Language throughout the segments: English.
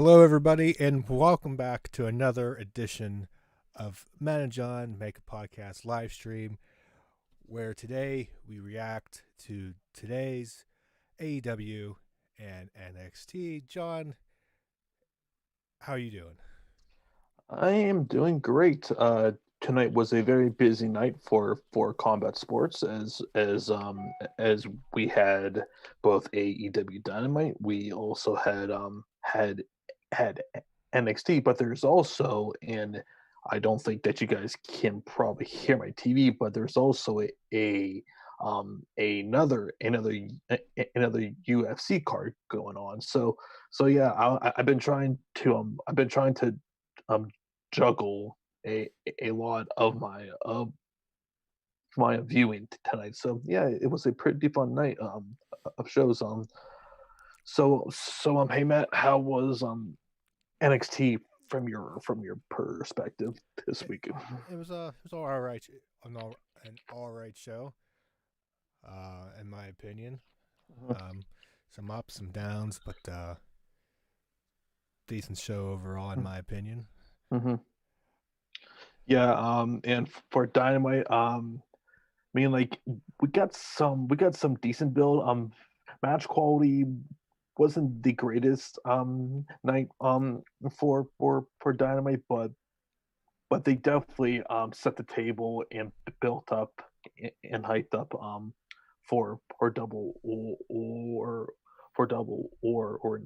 Hello, everybody, and welcome back to another edition of Matt and John Make a Podcast live stream, where today we react to today's AEW and NXT. John, how are you doing? I am doing great. Tonight was a very busy night for combat sports as we had both AEW Dynamite. We also had NXT, but there's also, and I don't think that you guys can probably hear my TV, but there's also another UFC card going on. So yeah, I've been trying to um juggle a lot of my viewing tonight. So yeah, it was a pretty fun night of shows. Hey Matt, how was NXT from your perspective this It, weekend? it was all right, an all right show, in my opinion. Um, some ups, some downs, but decent show overall, in my opinion. Mm-hmm. Yeah, and for Dynamite, I mean, like we got some decent build. Match quality wasn't the greatest night for Dynamite, but they definitely set the table and built up and hyped up for double or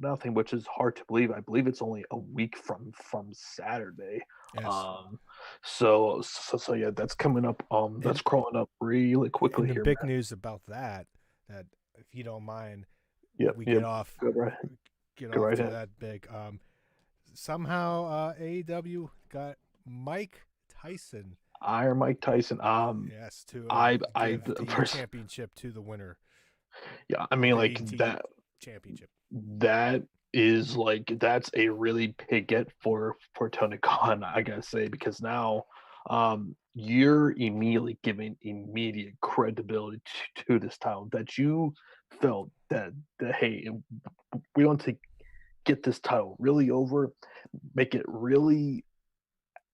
nothing, which is hard to believe. I believe it's only a week from Saturday. Yes, Um, so yeah, that's coming up. and That's crawling up really and quickly the here, big man. news about that if you don't mind, Yep, we yep. get off Go right, get go off right to ahead. that big. Somehow AEW got Mike Tyson, Iron Mike Tyson. yes, to I give the first, championship to the winner yeah. I of mean, the like AT championship. that is like that's a really big get for Tony Khan, I gotta say, because now you're immediately giving immediate credibility to this title that you felt that hey, we want to get this title really over, make it really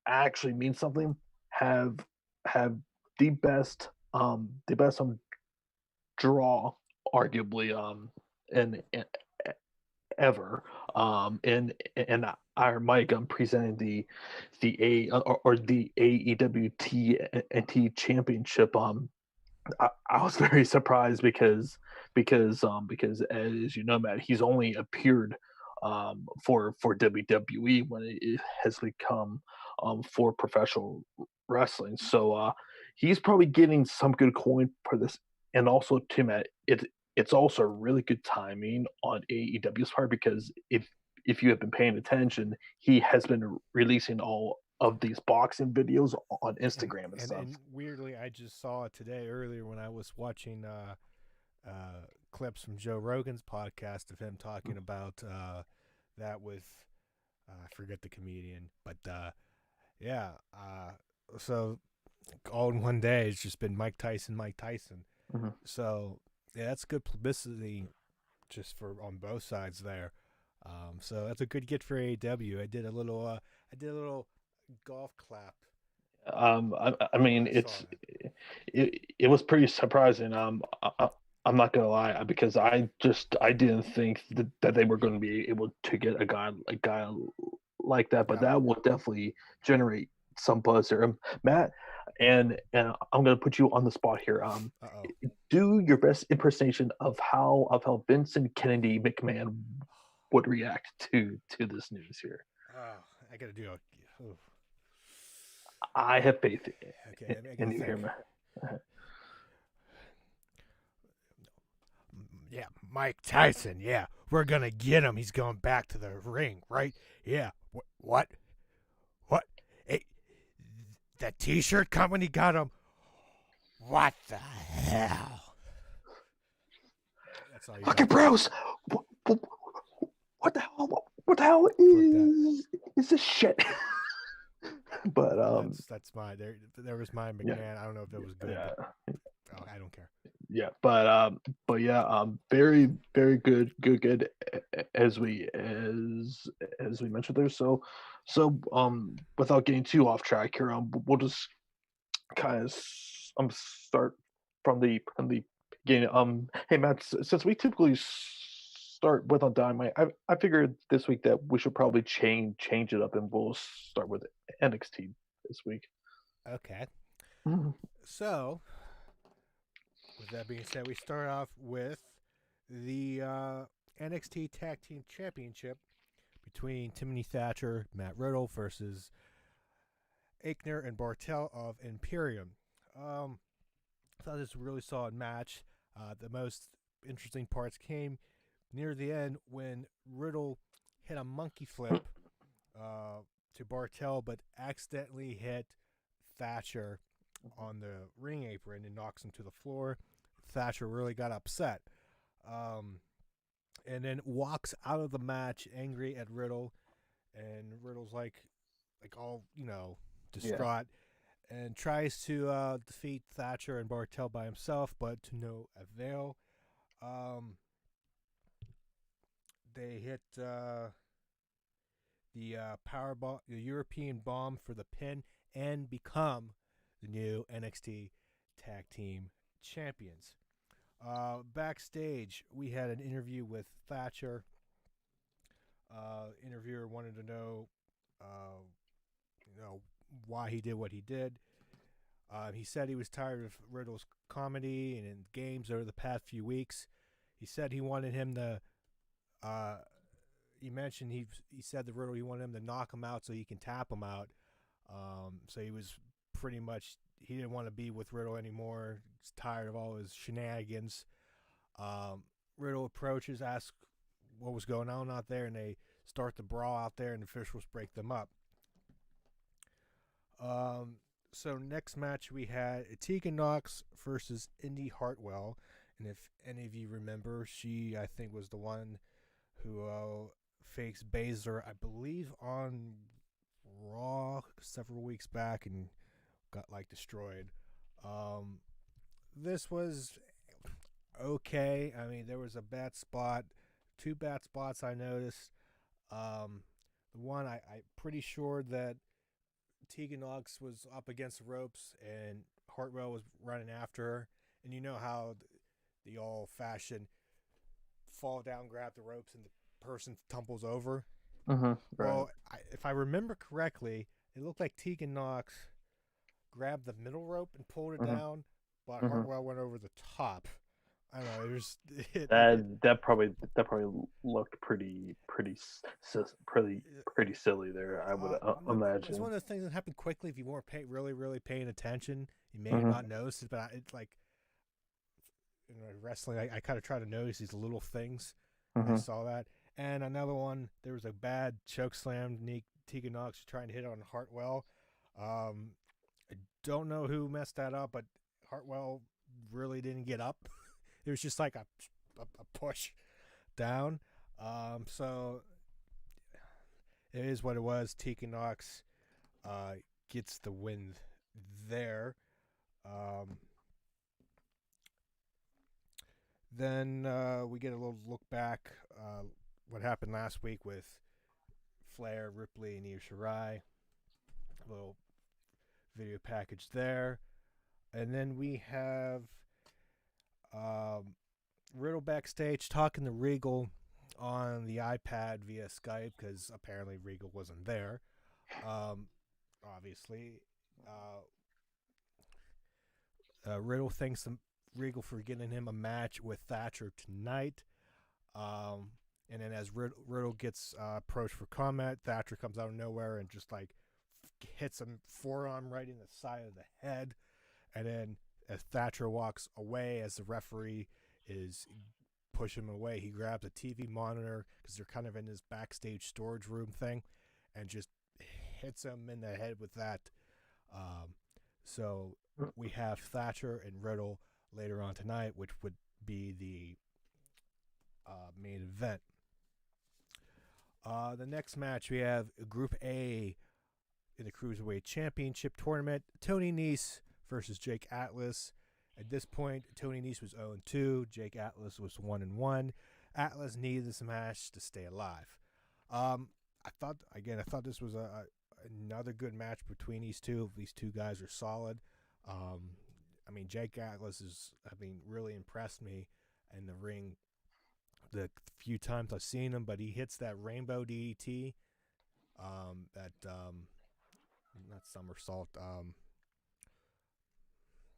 actually mean something, have have the best draw arguably and ever. And Iron Mike presenting or the AEW and T Championship. I was very surprised because as you know, Matt, he's only appeared for WWE when it has become for professional wrestling. So he's probably getting some good coin for this, and also too, Matt, it's also really good timing on AEW's part because if you have been paying attention, he has been releasing all of these boxing videos on And Instagram and and stuff. and weirdly, I just saw it today earlier when I was watching clips from Joe Rogan's podcast of him talking about that with I forget the comedian, but yeah. So all in one day, it's just been Mike Tyson, Mike Tyson. Mhm. So yeah, that's good publicity just for on both sides there. So that's a good get for AEW. I did a little golf clap I when mean, I saw that. it was pretty surprising. I'm not gonna lie because I didn't think that they were going to be able to get a guy like that, but Yep. that will definitely generate some buzz there. Matt, and I'm gonna put you on the spot here. Uh oh. Do your best impersonation of how Vincent Kennedy McMahon would react to this news here. Oh, I gotta do a. Oh. I have faith Okay, I in gotta you here, think. man. Yeah, Mike Tyson. Yeah, we're gonna get him. He's going back to the ring, right? Yeah. What? What? Hey, that T-shirt company got him. What the hell? That's all you Fucking got for me. bros, what, what the hell? What the hell Clip that. is this shit? But That's my there. There was my yeah, McMahon. I don't know if that was good, yeah, but oh, I don't care. Yeah, but yeah, very very good as we mentioned there. So without getting too off track here, we'll just kind of start from the beginning. Hey Matt, since we typically start with on Dynamite, I figured this week that we should probably change it up, and we'll start with NXT this week. Okay. Mhm. So, with that being said, we start off with the NXT Tag Team Championship between Timothy Thatcher, Matt Riddle versus Aichner and Bartel of Imperium. I thought this was a really solid match. The most interesting parts came near the end when Riddle hit a monkey flip to Bartel, but accidentally hit Thatcher on the ring apron and knocks him to the floor. Thatcher really got upset. And then walks out of the match angry at Riddle, and Riddle's like all Yeah. distraught, and tries to defeat Thatcher and Bartel by himself, but to no avail. Um, they hit the power bomb, the European bomb for the pin, and become the new NXT Tag Team Champions. Backstage, we had an interview with Thatcher. Interviewer wanted to know, uh, why he did what he did. He said he was tired of Riddle's comedy and in games over the past few weeks. He said he wanted him to. He mentioned he said to Riddle he wanted him to knock him out so he can tap him out. So he was pretty much he didn't want to be with Riddle anymore. He's tired of all his shenanigans. Riddle approaches, asks what was going on out there, and they start the brawl out there, and the officials break them up. So next match we had Tegan Knox versus Indy Hartwell, and if any of you remember, she I think was the one who faced Baszler, I believe, on Raw several weeks back and got destroyed. This was okay. I mean, there was a bad spot, two bad spots I noticed. The one I'm pretty sure that Tegan Knox was up against the ropes and Hartwell was running after her. And you know how the old fashioned fall down, grab the ropes, and the person tumbles over? Right. Well, if I remember correctly, it looked like Tegan Knox grabbed the middle rope and pulled it hmm down, but hmm Hartwell went over the top. I don't know. That probably looked pretty silly there. I would It's one imagine. of those things that happen quickly if you weren't really paying attention. You may have hmm not noticed it, but it's like wrestling. I kind of try to notice these little things, and I hmm saw that. And another one, there was a bad choke slam. Tegan Knox was trying to hit on Hartwell. I don't know who messed that up, but Hartwell really didn't get up. It was just like a push down. So it is what it was. Tegan Knox gets the win there. Um, then we get a little look back what happened last week with Flair, Ripley, and Io Shirai. A little video package there. And then we have Riddle backstage talking to Regal on the iPad via Skype because apparently Regal wasn't there. Obviously, Riddle thanks Regal for getting him a match with Thatcher tonight. And then as Riddle gets approached for comment, Thatcher comes out of nowhere and just hits him forearm right in the side of the head. And then as Thatcher walks away, as the referee is pushing him away, he grabs a TV monitor because they're kind of in this backstage storage room thing, and just hits him in the head with that. So we have Thatcher and Riddle later on tonight, which would be the main event. The next match we have Group A in the Cruiserweight Championship tournament. Tony Nese versus Jake Atlas. At this point, Tony Nese was 0-2. Jake Atlas was 1-1. Atlas needed this match to stay alive. I thought this was another good match between these two. These two guys are solid. Jake Atlas really impressed me in the ring the few times I've seen him, but he hits that rainbow DDT, not somersault.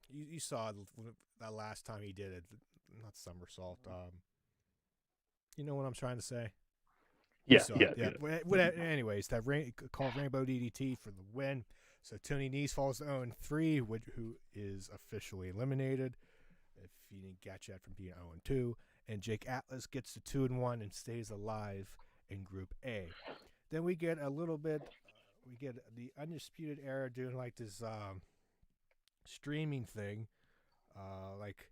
You saw that last time he did it, not somersault. You know what I'm trying to say? Yeah. Anyways, called Rainbow DDT for the win. So Tony Nese falls to 0-3, who is officially eliminated if he didn't catch that from being 0-2. And Jake Atlas gets to 2-1 and stays alive in Group A. Then we get a little bit. We get the Undisputed Era doing like this streaming thing, like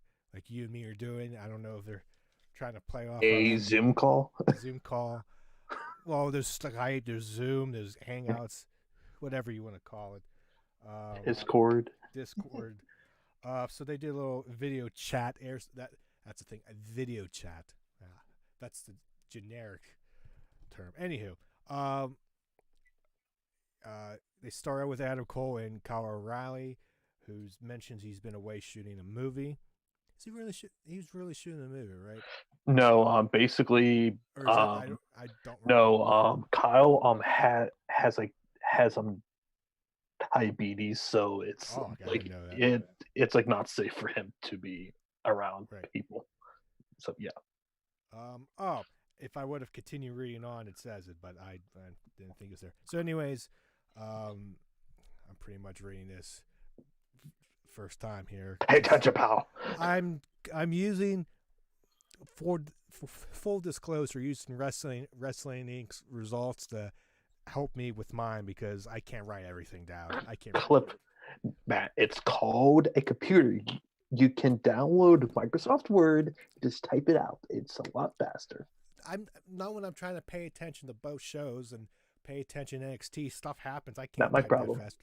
you and me are doing. I don't know if they're trying to play off a Zoom call. Zoom call. Well, there's Skype, there's Zoom, there's Hangouts, whatever you want to call it. Discord. So they did a little video chat. That's the thing, a video chat. That's the generic term. Anywho, they start out with Adam Cole and Kyle O'Reilly, who mentions he's been away shooting a movie. Is he really? He's really shooting a movie, right? No, basically, or is I don't. No, Kyle has diabetes, so it's it's like not safe for him to be around people. So yeah. If I would have continued reading on, it says it, but I didn't think it was there. So, anyways, I'm pretty much reading this first time here. Pay attention, pal. I'm using for full disclosure, using Wrestling Inc.'s results to help me with mine because I can't write everything down. I can't clip, Matt. It's called a computer. You can download Microsoft Word. Just type it out. It's a lot faster. I'm not when I'm trying to pay attention to both shows and pay attention to NXT. Stuff happens. I can't. Not my problem. That fast.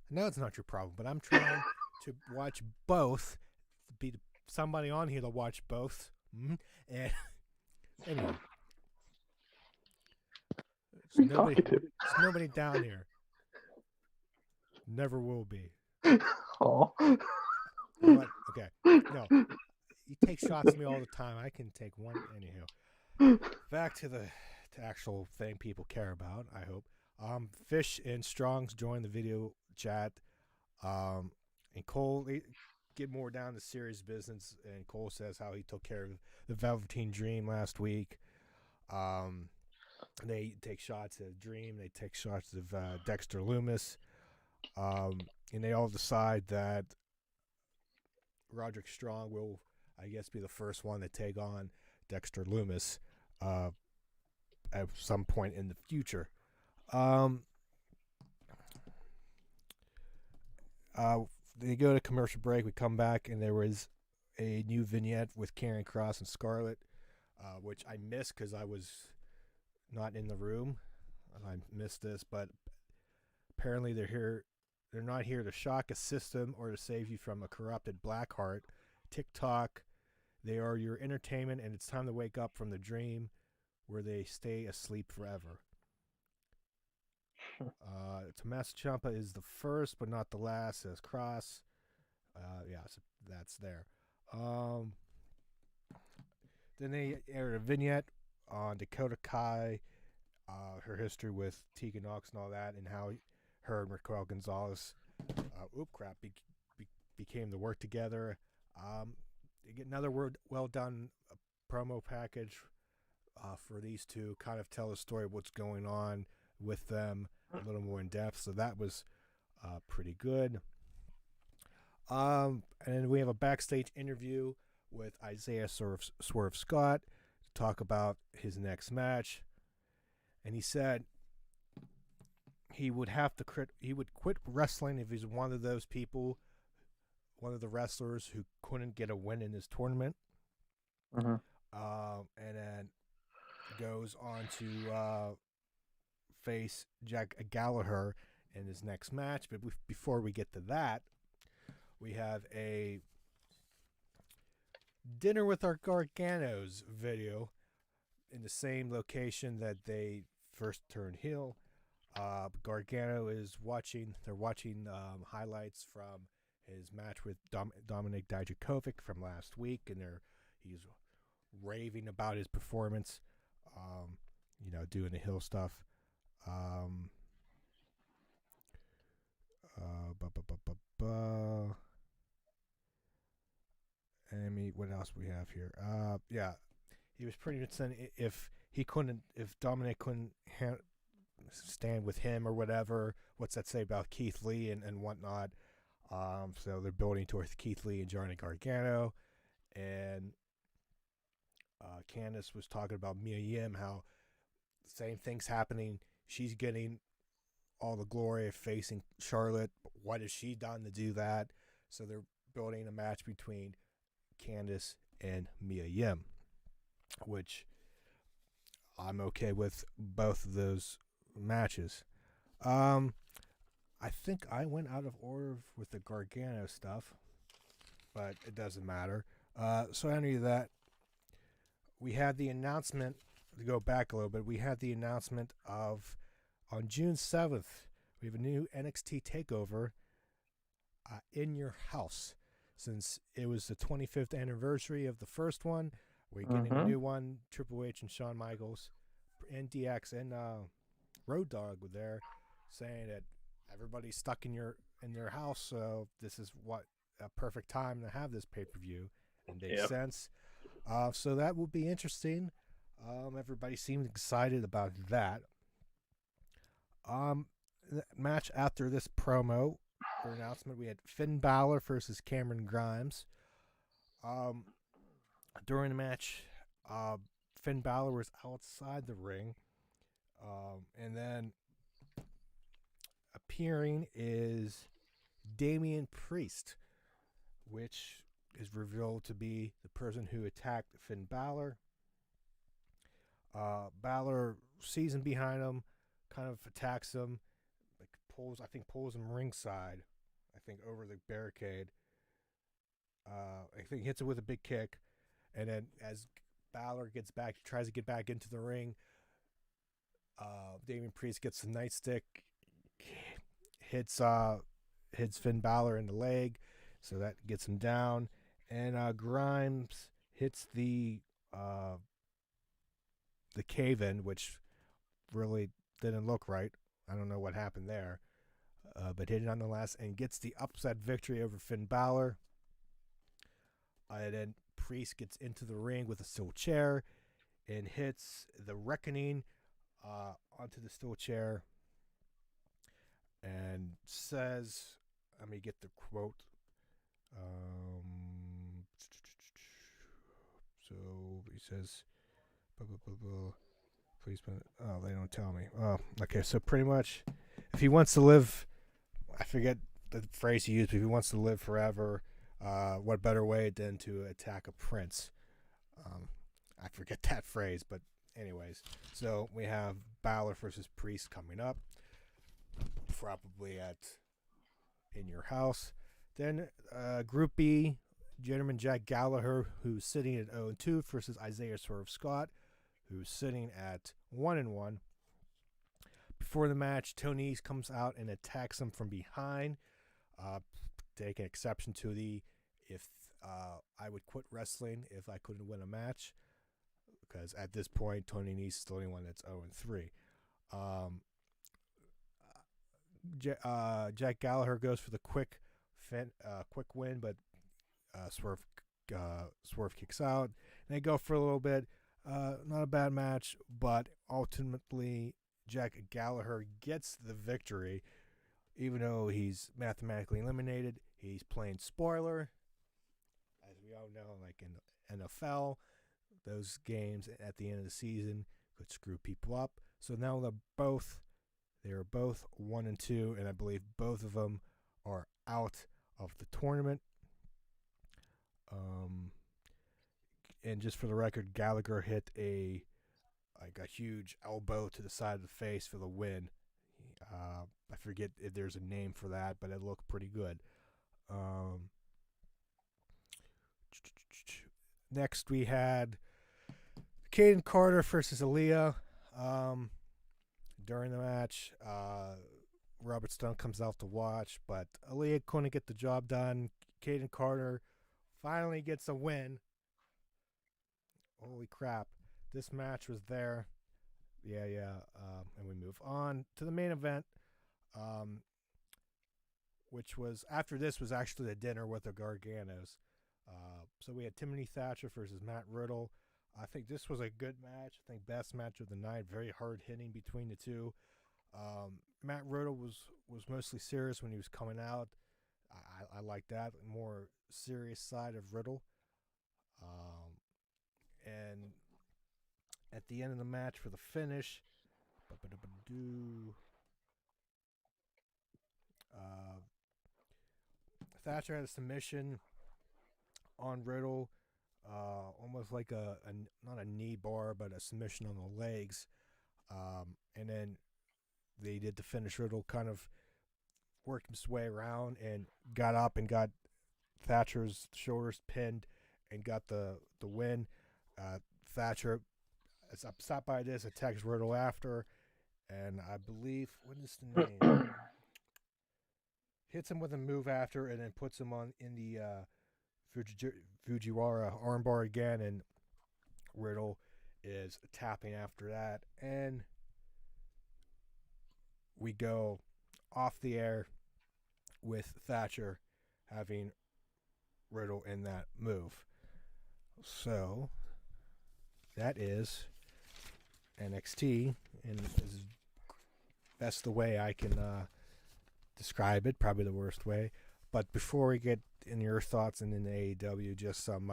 No, it's not your problem. But I'm trying to watch both. Be somebody on here to watch both. Mm-hmm. And anyway, there's nobody down here. Never will be. Oh. Okay. No. You take shots at me all the time. I can take one. Anywho. Back to the actual thing people care about, I hope. Fish and Strongs join the video chat. And Cole, they get more down to serious business. And Cole says how he took care of the Velveteen Dream last week. They take shots at Dream. They take shots of Dexter Lumis. And they all decide that Roderick Strong will, I guess, be the first one to take on Dexter Lumis at some point in the future. They go to commercial break. We come back, and there was a new vignette with Karrion Kross and Scarlett, which I missed because I was not in the room. I missed this, but apparently they're here. They're not here to shock a system or to save you from a corrupted Blackheart. TikTok, they are your entertainment, and it's time to wake up from the dream where they stay asleep forever. Tommaso Ciampa is the first, but not the last, says Cross. So that's there. Then they aired a vignette on Dakota Kai, her history with Tegan Knox and all that, and how her and Raquel Gonzalez, became to work together. They get another well done promo package for these two, kind of tell the story of what's going on with them a little more in depth. So that was pretty good. And we have a backstage interview with Isaiah Swerve Scott to talk about his next match. And he said he would quit wrestling if he's one of those people, one of the wrestlers who couldn't get a win in his tournament. Mm-hmm. And then goes on to face Jack Gallagher in his next match. But before we get to that, we have a dinner with our Garganos video in the same location that they first turned heel. Gargano is watching. They're watching highlights from his match with Dominik Dijakovic from last week, and he's raving about his performance. Doing the heel stuff. Um, uh, bu- bu- bu- bu- bu- what else we have here? Yeah, he was pretty much saying if Dominic couldn't stand with him or whatever, what's that say about Keith Lee and whatnot? So they're building towards Keith Lee and Johnny Gargano, and Candice was talking about Mia Yim, how same thing's happening. She's getting all the glory of facing Charlotte. But what has she done to do that? So they're building a match between Candice and Mia Yim, which I'm okay with both of those matches. I think I went out of order with the Gargano stuff, but it doesn't matter. So any of that, we had the announcement. To go back a little bit, we had the announcement of on June 7th. We have a new NXT takeover in your house. Since it was the 25th anniversary of the first one, we're getting a new one. Triple H and Shawn Michaels, NDX, and Road Dogg were there, saying that everybody's stuck in your house, so this is what a perfect time to have this pay-per-view, and makes sense. So that will be interesting. Everybody seems excited about that. The match after this promo or announcement, we had Finn Balor versus Cameron Grimes. During the match, Finn Balor was outside the ring, and then appearing is Damian Priest, which is revealed to be the person who attacked Finn Balor. Balor sees him behind him, kind of attacks him, pulls him ringside, over the barricade. Hits him with a big kick, and then as Balor tries to get back into the ring. Damian Priest gets the nightstick, hits Finn Balor in the leg, so that gets him down, and Grimes hits the cave-in, which really didn't look right. I don't know what happened there, but hit it nonetheless and gets the upset victory over Finn Balor. And then Priest gets into the ring with a steel chair and hits the Reckoning onto the steel chair and says, let me get the quote. So he says, please, oh, they don't tell me. Oh, okay, so pretty much, if he wants to live, I forget the phrase he used, but if he wants to live forever, what better way than to attack a prince? I forget that phrase, but anyways. So we have Balor versus Priest coming up, probably in your house. Then Group B, Gentleman Jack Gallagher, who's sitting at 0-2, versus Isaiah Swerve Scott, who's sitting at 1-1. Before the match, Tony comes out and attacks him from behind, taking exception to if I would quit wrestling if I couldn't win a match, because at this point, Tony Nese is the only one that's 0-3. Jack Gallagher goes for the quick win, but Swerve kicks out. And they go for a little bit. Not a bad match, but ultimately Jack Gallagher gets the victory. Even though he's mathematically eliminated, he's playing spoiler. As we all know, like in NFL, those games at the end of the season could screw people up. So now they are both 1-2, and I believe both of them are out of the tournament. And just for the record, Gallagher hit a huge elbow to the side of the face for the win. I forget if there's a name for that, but it looked pretty good. Um, Next, we had Caden Carter versus Aaliyah. Um, During the match, Robert Stone comes out to watch, but Aaliyah couldn't get the job done. Caden Carter finally gets a win. Holy crap. This match was there. Yeah, yeah. And we move on to the main event, um, which was after this was actually the dinner with the Garganos. So we had Timothy Thatcher versus Matt Riddle. I think this was a good match. I think best match of the night. Very hard hitting between the two. Matt Riddle was mostly serious when he was coming out. I like that more serious side of Riddle. And at the end of the match for the finish, Thatcher had a submission on Riddle, almost like a not a knee bar, but a submission on the legs. And then they did the finish. Riddle kind of worked his way around and got up and got Thatcher's shoulders pinned and got the win. Thatcher, as upset by this, attacks Riddle after, and I believe what is the name? Hits him with a move after, and then puts him on in the Fujiwara armbar again, and Riddle is tapping after that, and we go off the air with Thatcher having Riddle in that move. So that is NXT, and that's the way I can describe it. Probably the worst way. But before we get in your thoughts and in the AEW, just some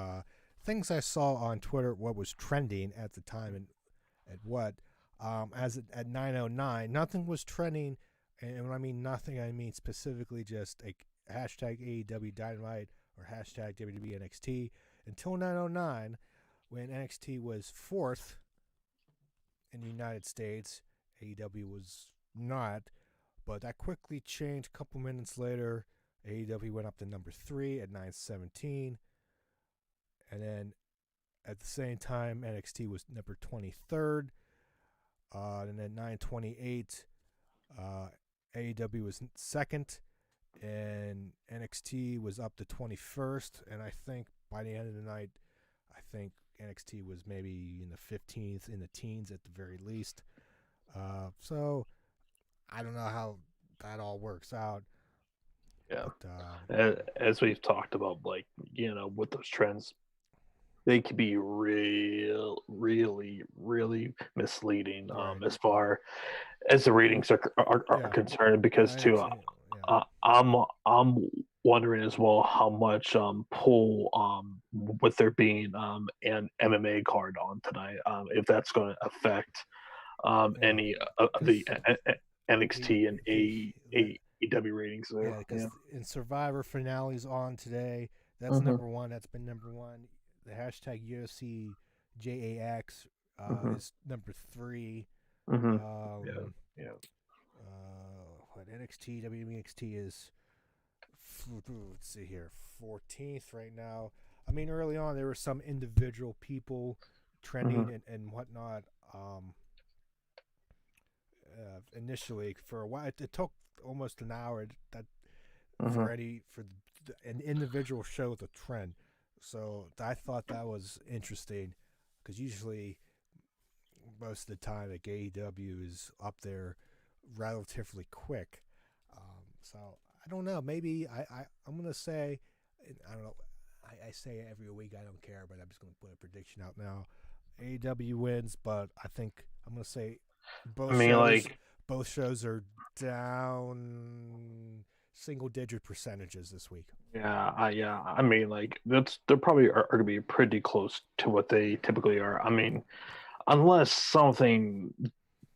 things I saw on Twitter. What was trending at the time and at what. At 9:09, nothing was trending, and when I mean nothing, I mean specifically just a hashtag AEW Dynamite or hashtag WWE NXT until 9:09, when NXT was 4th in the United States. AEW was not, but that quickly changed. A couple minutes later, AEW went up to number 3 at 9:17, and then at the same time, NXT was number 23rd. And at 9:28, AEW was 2nd, and NXT was up to 21st. And I think by the end of the night, I think NXT was maybe in the 15th, in the teens at the very least. So I don't know how that all works out. Yeah. But, As we've talked about, like, with those trends, they could be really misleading, right. as far as the ratings are Yeah. concerned, because too, I'm wondering as well how much pull, with there being an MMA card on tonight, if that's going to affect any of the NXT and AEW ratings there. Yeah, because in Survivor finales on today, that's Mm-hmm. number one. That's been number one. The hashtag UFC JAX is number 3. Mm-hmm. Yeah. What NXT WNXT is, let's see here, 14th right now. I mean, early on there were some individual people trending and whatnot. Initially, for a while, it took almost an hour for an individual show with a trend. So I thought that was interesting, because usually most of the time like AEW is up there relatively quick. So I don't know. Maybe I'm gonna say, I don't know. I say it every week. I don't care, but I'm just gonna put a prediction out now. AEW wins, but I think I'm gonna say both shows are down single-digit percentages this week. Yeah, I mean, like, they're probably are going to be pretty close to what they typically are. I mean, unless something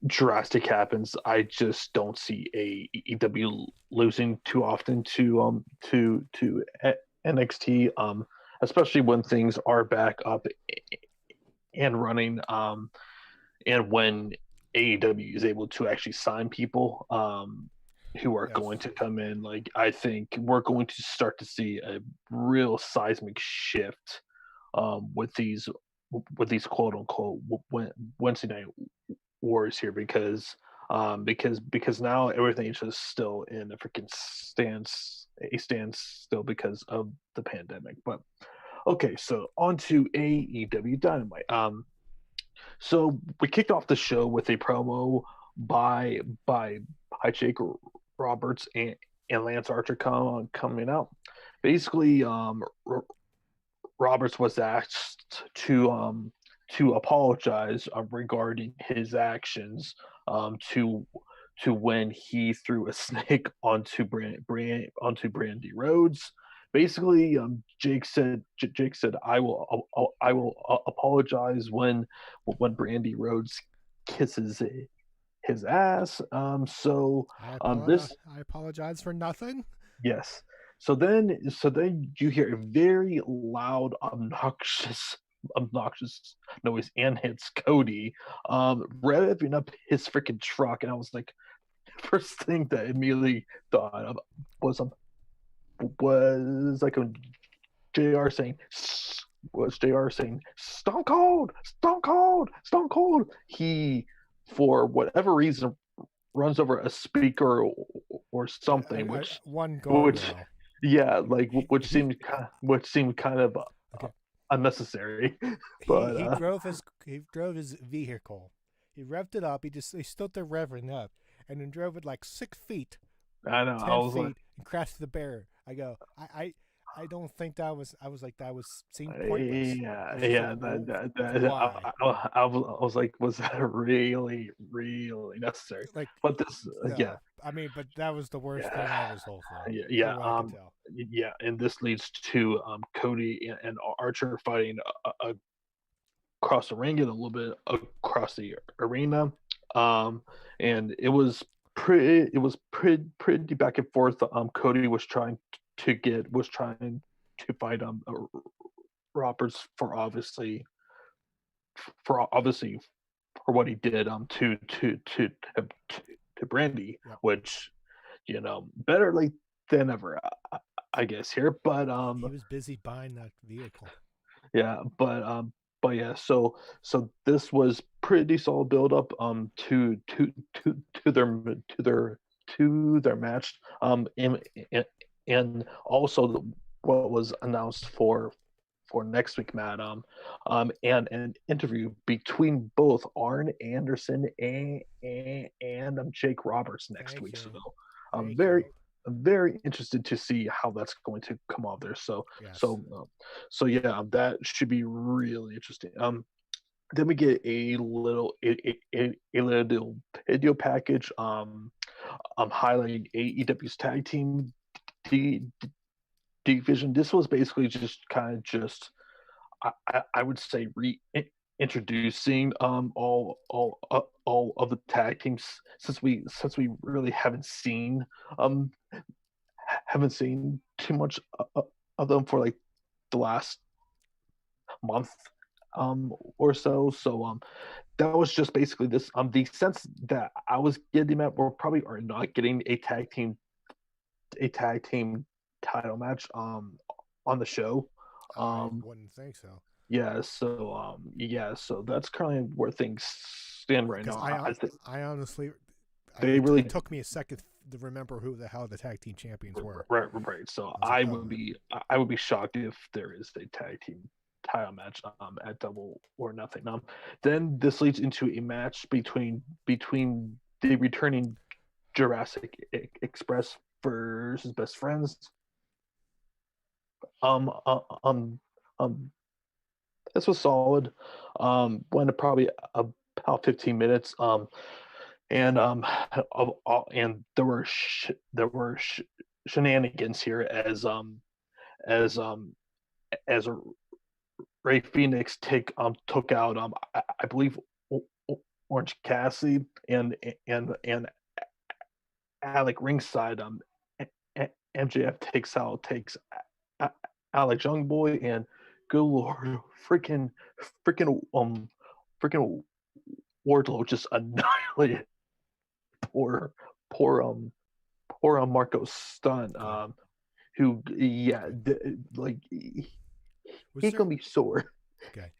drastic happens, I just don't see AEW losing too often to NXT, especially when things are back up and running, and when AEW is able to actually sign people. who are Yes. going to come in. Like I think we're going to start to see a real seismic shift with these quote unquote Wednesday night wars here because now everything is just still in a freaking stands still because of the pandemic. But okay, so on to AEW Dynamite. So we kicked off the show with a promo by by Jake Roberts and Lance Archer coming out. Basically, Roberts was asked to apologize regarding his actions to when he threw a snake onto onto Brandy Rhodes. Basically, Jake said I will apologize when Brandy Rhodes kisses his ass. This I apologize for nothing. Yes. So then you hear a very loud, obnoxious noise, and hits Cody, revving up his freaking truck, and I was like, first thing that I immediately thought of was was like a Jr. saying was Jr. saying Stone Cold, Stone Cold, Stone Cold. He, for whatever reason, runs over a speaker or something, One which guardrail. yeah, like He which seemed kind of okay. unnecessary, but He drove his vehicle. He revved it up. He stood there revving up, and then drove it like 6 feet, I know I 10 was like, feet, and crashed the barrier. I go. I don't think that was. I was like that was seemed pointless. I yeah, was just like, yeah, why? I was like, was that really necessary? Like But this, yeah, no. I mean, but that was the worst thing out of yeah, this whole thing, yeah, from what I could tell. yeah, and this leads to Cody and Archer fighting across the ring and a little bit across the arena. And it was pretty back and forth. Cody was trying to fight Roberts for obviously for what he did to Brandy, Yep. which better late than ever, I guess here. But He was busy buying that vehicle. yeah, but yeah, so this was pretty solid build up to to their match and also what was announced for next week, Matt, and an interview between both Arn Anderson and Jake Roberts next Thank week. So you. I'm Thank you. very interested to see how that's going to come off there. Yes. So yeah, that should be really interesting. Then we get a little video package highlighting AEW's tag team division. This was basically just kind of just I would say reintroducing all of the tag teams since we really um haven't seen too much of them for like the last month or so. That was just basically this the sense that I was getting at, we're probably are not getting a tag team title match on the show. I Um wouldn't think so. yeah, so that's currently where things stand right Because now. I think I honestly, they really it took me a second to remember who the hell the tag team champions were. right. So I was like, oh, I would be shocked if there is a tag team title match at Double or Nothing. Then this leads into a match between the returning Jurassic Express versus Best Friends. Um, uh, um, um, this was solid. Went probably about 15 minutes. And there were shenanigans here as as Ray Phoenix took out I believe Orange Cassidy and Alec ringside. MJF takes Alex Youngboy, and good lord, freaking freaking Wardlow just annihilated poor poor or Marco Stunt, Okay. who yeah, Okay. like Was he there? gonna be sore. Okay.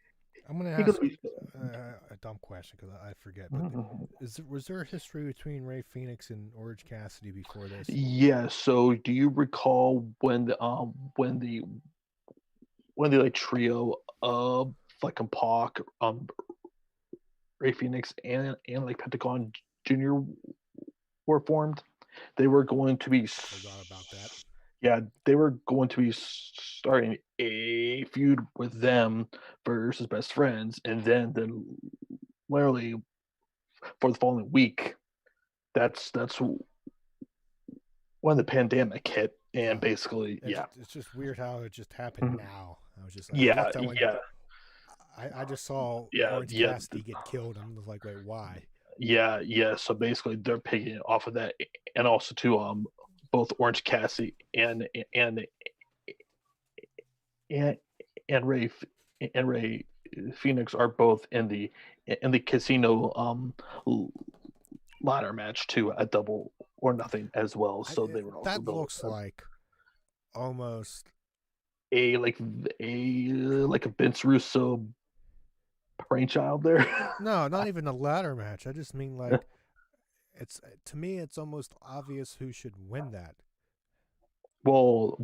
I'm gonna He gonna ask be sore. a dumb question because I forget. But Mhm. was there a history between Ray Phoenix and Orange Cassidy before this? Yeah. So, do you recall when the like trio of like Pac, Ray Phoenix, and like Pentagon Junior were formed? They were going to be Forgot about that. yeah, they were going to be starting a feud with them versus best friends, and then literally for the following week, that's when the pandemic hit, and Yeah. basically, yeah, It's just weird how it just happened mhm, now. I yeah, looked. I went. yeah, I just saw yeah, Orange yeah, Cassidy get killed. I'm just like, wait, why? yeah, yeah. So basically, they're picking off of that, and also to both Orange Cassidy and and and Ray Phoenix are both in the casino ladder match to a double or nothing as well. So they would also That go with looks like almost a like a Vince Russo brainchild there. no, not even a ladder match. I just mean like it's to me, it's almost obvious who should win that well,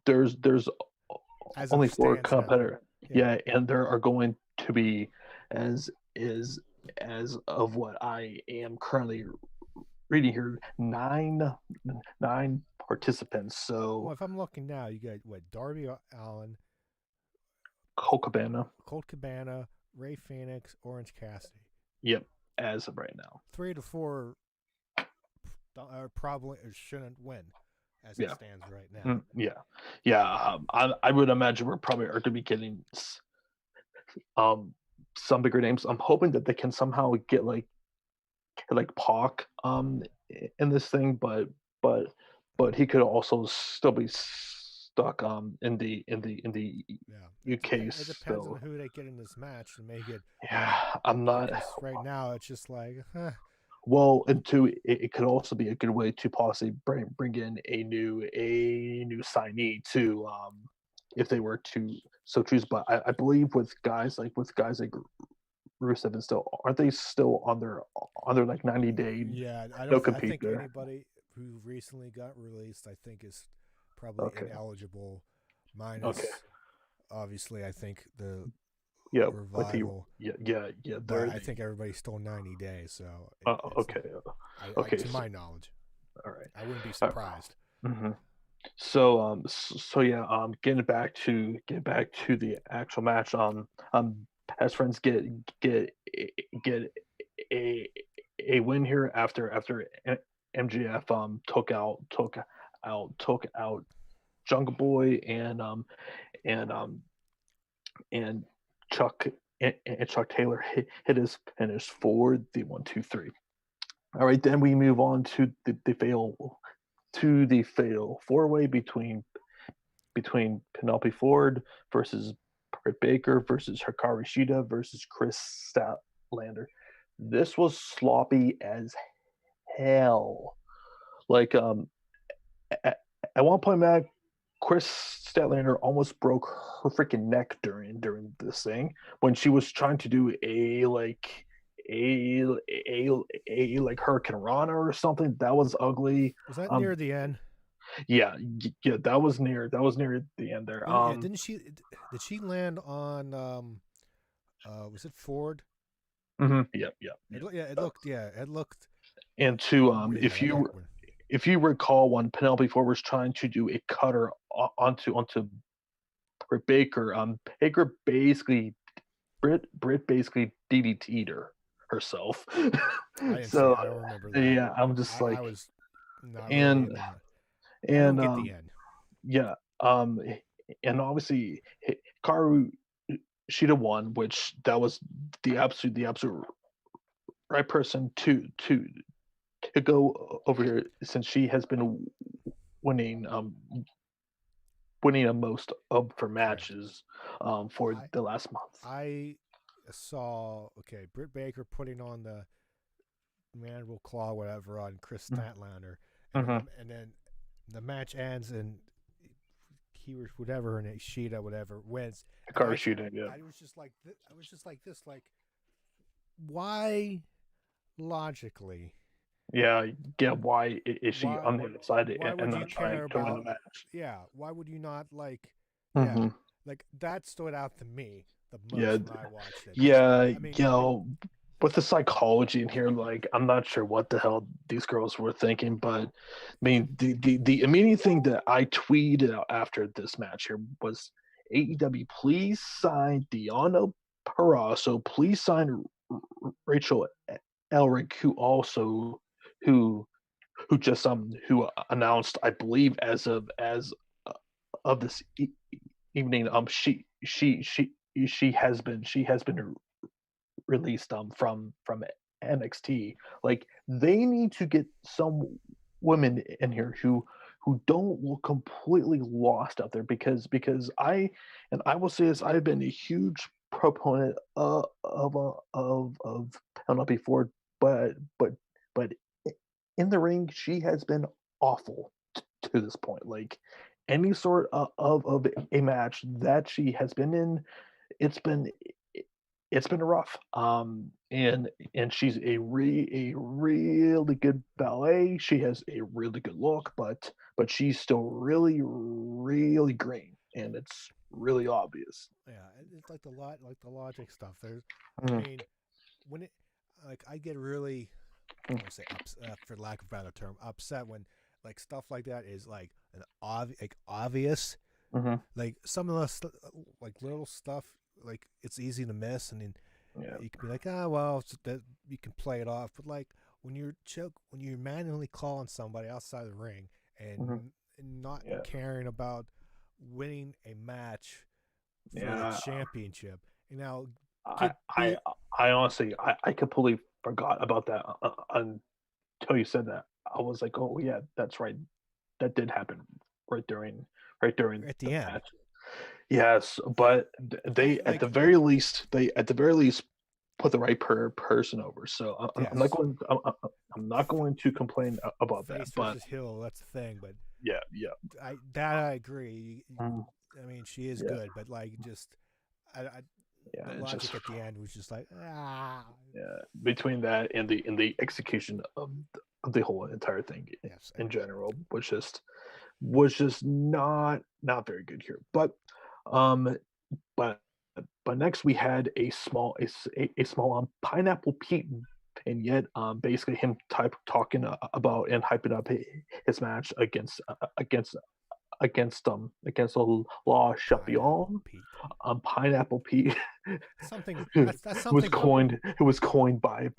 there's as it only four stands now. competitor. Yeah, Yeah, and there are going to be as is as of what I am currently reading here, nine participants. well, So if I'm looking now, you got what Darby Allen, Cole Cabana, Colt Cabana, Ray Phoenix, Orange Cassidy. yep, as of right now. 3 to 4 probably shouldn't win as it Yeah, stands right now. yeah, yeah. I would imagine we're probably are going to be getting um some bigger names. I'm hoping that they can somehow get like Pac in this thing, but but he could also still be stuck in the Yeah, UK it depends on still. who they get in this match to make it Yeah, I'm not. because right now it's just like, huh, Well, and two, it could also be a good way to possibly bring in a new signee to if they were to so choose. But I believe with guys like Rusev and still aren't they still on their like 90-day yeah, I no don't. I compete think there? anybody who recently got released, I think, is probably Okay, ineligible. okay, Minus, obviously, I think the yeah, with the revival, yeah, but they're I think everybody's still 90 days, so it's okay, to so my knowledge, all right, I wouldn't be uh, surprised. mhm. So yeah, getting back to the actual match. Best friends get a a win here after MGF took out Jungle Boy and and Chuck and Chuck Taylor hit his finish for the 1, 2, 3. All right, then we move on to the fatal four-way between Penelope Ford versus Britt Baker versus Hikaru Shida versus Chris Statlander. This was sloppy as hell. Like at, at one point, Matt, Chris Statlander almost broke her freaking neck during this thing when she was trying to do a a a like Hurricane Rana or something. That was ugly. Was that Um, near the end? yeah, yeah, that was near the end there. Yeah, didn't she? Did she land on? Was it Ford? Yep, yep, yep. Yeah, it looked. Yeah, it looked. And to Yeah, that looked. if you recall when Penelope Ford was trying to do a cutter onto Britt Baker, Baker basically Britt basically DDT'd her herself. I didn't see. So I don't remember that. yeah, I'm just I like was not really and in the. I don't and get the end. yeah, and obviously Karu Shida won, which that was the absolute right person to go over here since she has been winning winning the most of her Okay. matches for I the last month. I saw Britt Baker putting on the mandible claw whatever on Chris Mm, Statlander, Mm-hmm. and then the match ends and he or whatever and Sheeta whatever wins, and Hikaru shooting, yeah. I was just like I was just like this, like why logically Yeah, yeah. Why is she why on the other side why and would you not trying care to win the about, match? yeah, why would you not like, yeah, Mm-hmm. like that stood out to me the Yeah, most when I watched it because yeah. I mean With the psychology in here, like I'm not sure what the hell these girls were thinking, but I mean, the immediate thing that I tweeted out after this match here was AEW, please sign Deanna Purrazzo, please sign Rachel Elric, who who just who announced, I believe, as of this evening, she has been released from NXT. Like they need to get some women in here who don't look completely lost out there, because I will say this, I've been a huge proponent of Penelope Ford, but in the ring she has been awful to this point. Like any sort of a match that she has been in, it's been it's been rough. And she's a really good ballet. She has a really good look, but she's still really green, and it's really obvious. yeah, it's like like the logic stuff. There's, I Mm, mean, when it, like I get really, I mm, want to say for lack of a better term, upset when like stuff like that is like like obvious. mhm. Like some of the like little stuff, like it's easy to miss, and then Yeah. you can be like, ah, well, that you can play it off. But like when you're manually calling somebody outside the ring Mhm. and not Yeah. caring about winning a match for the Yeah. championship, and now I get I beat. I honestly I completely forgot about that until you said that. I was like, oh yeah, that's right. That did happen right during right during At the the end. match. Yes, but they Like at the very least put the right person over. So I'm not yes, going I'm not going to complain about that. face But versus heel, that's the thing. But yeah, yeah, I agree. mm, I mean, she is yeah, good, but like just I yeah. the It's just logic at the end was just like ah yeah, between that and the execution of the whole entire thing yes. in general was just not very good here. Um but but next we had a small Pineapple Pete vignette, basically him talking about and hyping up his match against the Law Pineapple Champion. Pete. Pineapple Pete Something who that's was something. coined by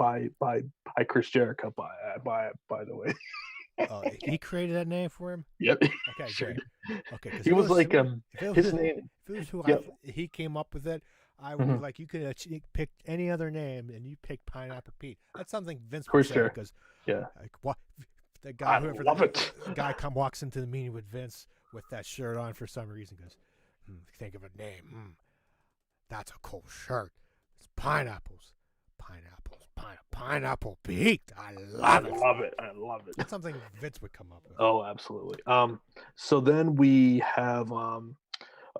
Chris Jericho, by the way. He created that name for him. Yep, Okay, sure great. did. Okay, because He was like if it his was name. if it was who Yep. he came up with it, I would be Mhm. like, you could have picked any other name and you picked Pineapple Pete. That's something Vince would Chris say Jericho. because Yeah, like what the guy I whoever love it. the guy walks into the meeting with Vince with that shirt on for some reason goes, think of a name. That's a cool shirt. It's pineapples. Pineapple Pete. I I love it. love it. I love That's it. something Vince would come up with. Oh, absolutely. So then we have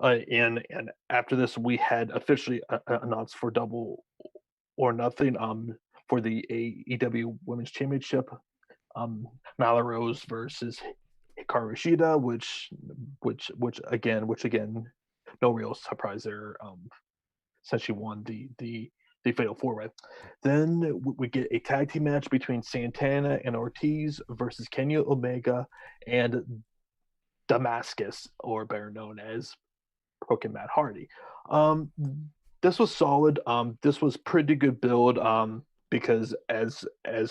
and after this we had officially announced for Double or Nothing for the AEW Women's Championship, Nyla Rose versus Hikaru Shida, which again, no real surprise there, since she won the Fatal Four Way. Then we get a tag team match between Santana and Ortiz versus Kenya Omega and Damascus, or better known as Broken Matt Hardy. Um, this was solid. This was pretty good build. Because as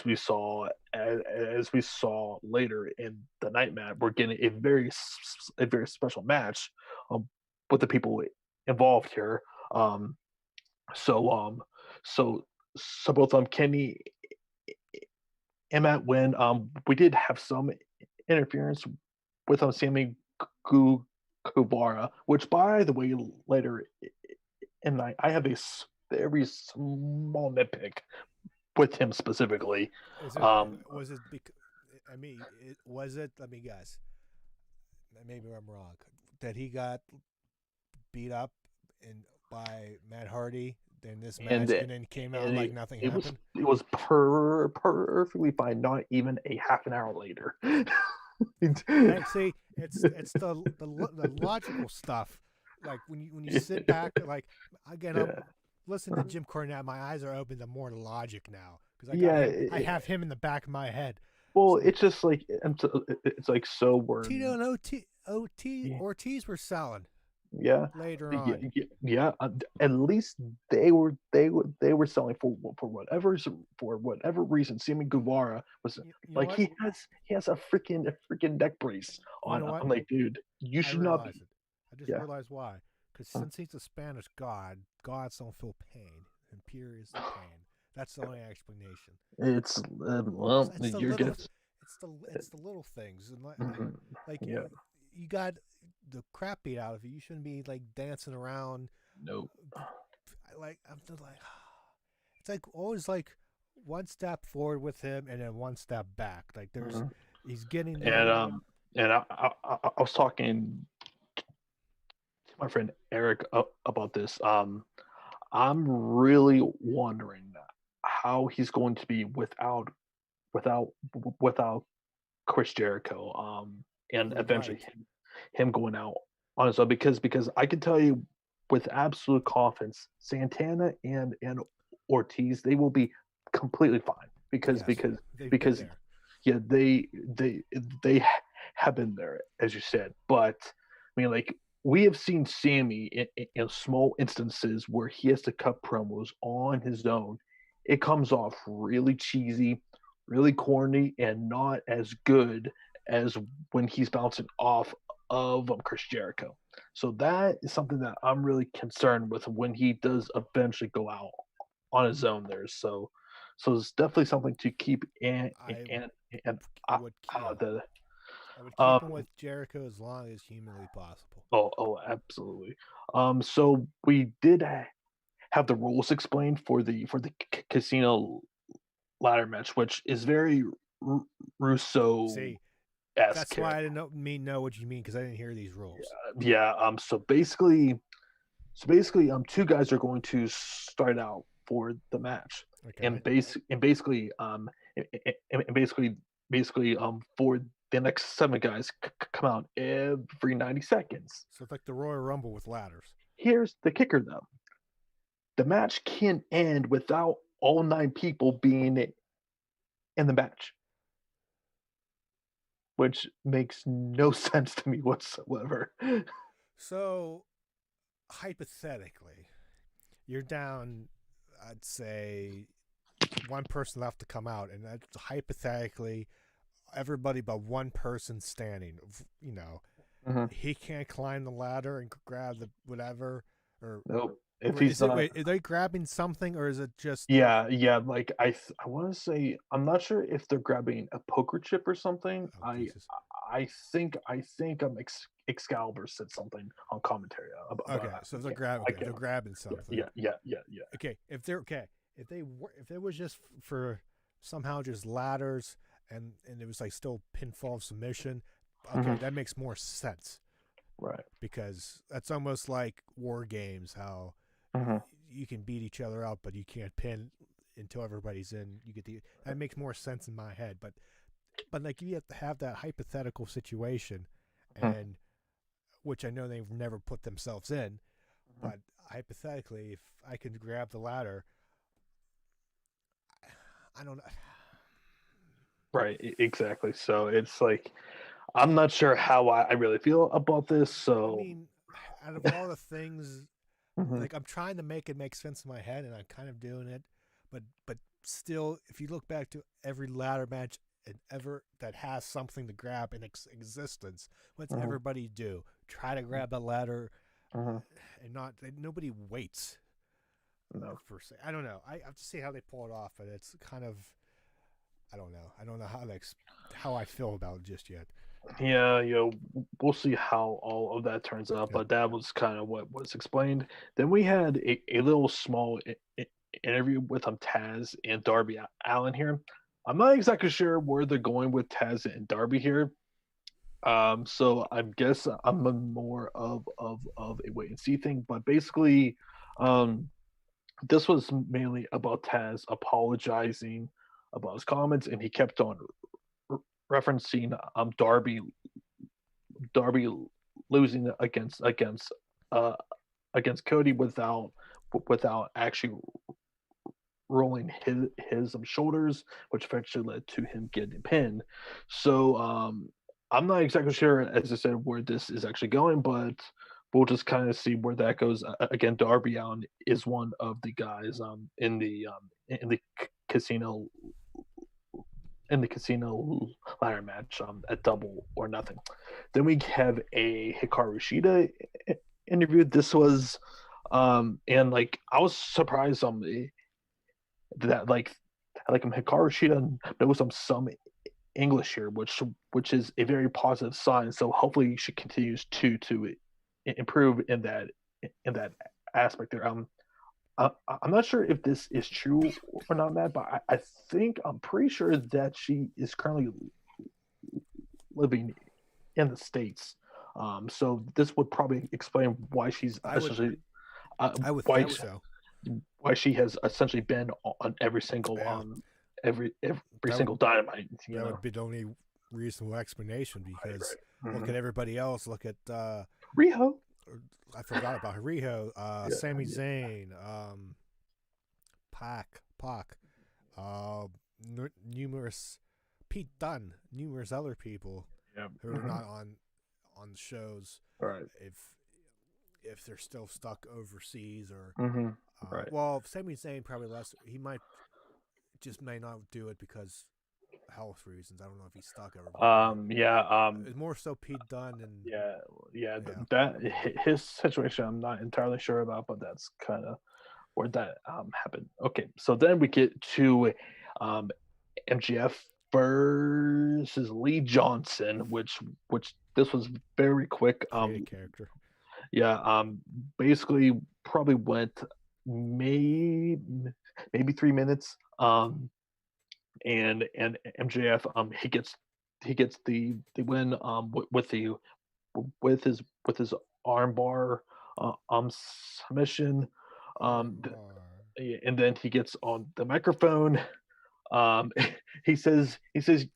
we saw later in the night match, we're getting a very special match, um, with the people involved here. Um, so so so both Kenny and Matt win. We did have some interference with Sammy Guevara, which, by the way, later in the night, I have a very small nitpick with him specifically. Is it Um, was it I mean, was it? Let me guess. Maybe I'm wrong. That he got beat up and by Matt Hardy in this and match, and then came out and like nothing it was happened. it was perfectly fine. Not even a half an hour later. Like, see, it's the logical stuff. Like when you sit back, like again, I'm Yeah, listening to Jim Cornette. My eyes are open to more logic now because I got yeah. him. I have him in the back of my head. Well, So it's just like it's like so we're Tito and OT yeah, Ortiz were selling yeah, later yeah, on. yeah. At least they were selling for whatever reason. Sammy Guevara was You know like what? he has a freaking neck brace You on. know what? I'm like, dude, you I should not realize be. it. I just Yeah. realized why. Because since he's a Spanish god, gods don't feel pain, and periods of pain. That's the only explanation. It's It's, well, it's the you're little, good. it's the little things, and Mhm. like Yeah. you got the crap beat out of you. You shouldn't be like dancing around. Nope. Like I'm just like, it's like always like one step forward with him and then one step back. Like there's, Mhm. he's getting And there. I was talking to my friend Eric about this. I'm really wondering how he's going to be without without Chris Jericho. And eventually Right. him going out on his own because I can tell you with absolute confidence, Santana and Ortiz they will be completely fine because Yes, because they've been because there. yeah they have been there as you said, but I mean like we have seen Sammy in small instances where he has to cut promos on his own. It comes off really cheesy, really corny, and not as good as when he's bouncing off of Chris Jericho. So that is something that I'm really concerned with when he does eventually go out on his own there. So it's definitely something to keep I and would out yeah, the I would keep him um with Jericho as long as humanly possible. oh absolutely. So we did have the rules explained for the casino ladder match, which is very Russo See, esque that's why I didn't know what you mean because I didn't hear these rules. yeah. So basically, two guys are going to start out for the match, Okay, and basically, and basically, for the next seven guys come out every 90 seconds. so it's like the Royal Rumble with ladders. Here's the kicker, though: the match can't end without all nine people being in the match, which makes no sense to me whatsoever. So hypothetically, you're down. I'd say one person left to come out, and that's hypothetically everybody but one person standing. You know, Mhm. he can't climb the ladder and grab the whatever, Nope. If or he's is it? not Wait, are they grabbing something, or is it just? Yeah, yeah, like I want to say I'm not sure if they're grabbing a poker chip or something. Oh I Jesus. I think Excalibur said something on commentary about Okay, that. so I they're can't grab. I Okay, can't they're grabbing yeah something. yeah yeah yeah yeah. Okay, if they're okay, if it was just for somehow just ladders and it was like still pinfall submission, okay, Hmm. that makes more sense Right. because that's almost like war games how Hmm. you can beat each other up but you can't pin until everybody's in. You get the that makes more sense in my head, but like you have to have that hypothetical situation, Hmm. and which I know they've never put themselves in, but hypothetically, if I could grab the ladder, I don't know. Right. Exactly. So it's like I'm not sure how I really feel about this. I So mean, out of all the things, mhm, like I'm trying to make it make sense in my head, and I'm kind of doing it, but still, if you look back to every ladder match and ever that has something to grab in existence, what's mhm, everybody do? Try to grab a ladder, mhm. and not nobody waits No. for say. I don't know. I have to see how they pull it off, and it's kind of I don't know. I don't know how I feel about it just yet. Yeah, we'll see how all of that turns out, Yep. but that was kind of what was explained. Then we had a little small interview with Taz and Darby Allen here. I'm not exactly sure where they're going with Taz and Darby here. So I guess I'm more of a wait and see thing. But basically, um, this was mainly about Taz apologizing about his comments, and he kept on re- referencing Darby losing uh against Cody without actually rolling his shoulders, which eventually led to him getting pinned. So I'm not exactly sure, as I said, where this is actually going, but we'll just kind of see where that goes. Again, Darby Allin is one of the guys in the casino ladder match at Double or Nothing. Then we have a Hikaru Shida interview. This was and like I was surprised that Hikaru Shida knows some English here, which is a very positive sign. So hopefully she continues to improve in that aspect there. I'm not sure if this is true or not, Matt, but I'm pretty sure that she is currently living in the States. So this would probably explain why she's essentially I would why think so. why she has essentially been on Yeah, every that would single Dynamite. that would be the only reasonable explanation because Right. look at everybody else. Look at Riho. I forgot about Riho, Yeah. Sami Zayn, Pac, uh, numerous Pete Dunne, numerous other people Yeah. who are not on shows Right. if they're still stuck overseas or Right. well, Sami Zayn probably less. He may not do it because health reasons. I don't know if he's stuck everywhere. Yeah. It's more so Pete Dunne and Yeah. Yeah. yeah. That his situation, I'm not entirely sure about, but that's kind of where that happened. Okay. So then we get to um MGF versus Lee Johnson, which this was very quick. Create a character. Yeah, basically probably went maybe 3 minutes. And MJF he gets the win with his armbar submission. Armbar. And then he gets on the microphone. Um, he says he says,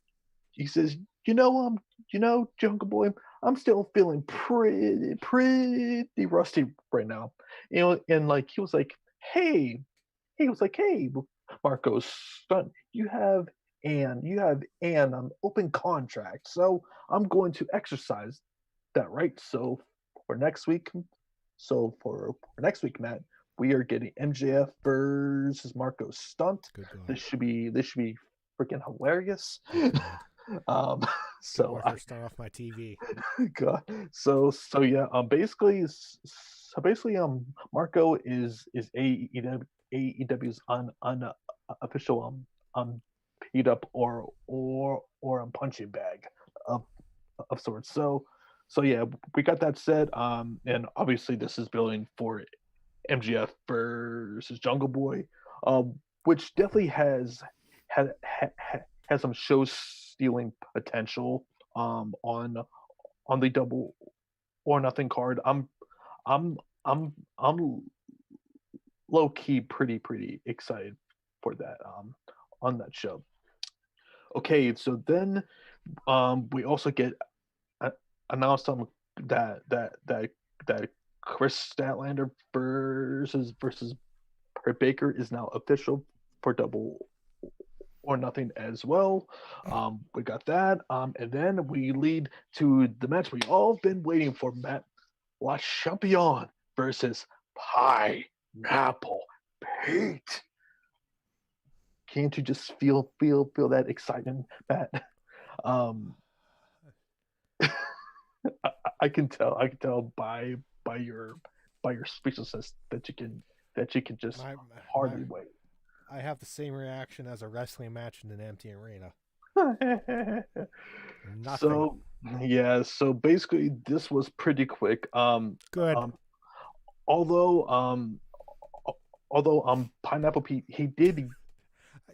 Jungle Boy, I'm still feeling pretty rusty right now. And like he was like, hey, Marco's son, you have an open contract, so I'm going to exercise that right. For next week, for next week, Matt, we are getting MJF versus Marco Stunt. Good God. This should be freaking hilarious. Good God. um, Get so Marco Stunt off my TV. God, so yeah, basically, Marco is AEW's unofficial beat up or punching bag of sorts. So yeah, we got that said. And obviously this is building for MGF versus Jungle Boy, which definitely has some show stealing potential. On the Double or Nothing card. I'm I'm low key pretty excited for that on that show. Okay, so then we also get announced that Chris Statlander versus Britt Baker is now official for Double or Nothing as well. We got that. And then we lead to the match we all been waiting for, Matt. La Champion versus Pineapple Pete. Can't you just feel that excitement, Matt? Um, I can tell by your speechlessness that you can just My, my, hardly wait. I have the same reaction as a wrestling match in an empty arena. Nothing. So yeah, so basically this was pretty quick. Good. Although Pineapple Pete he did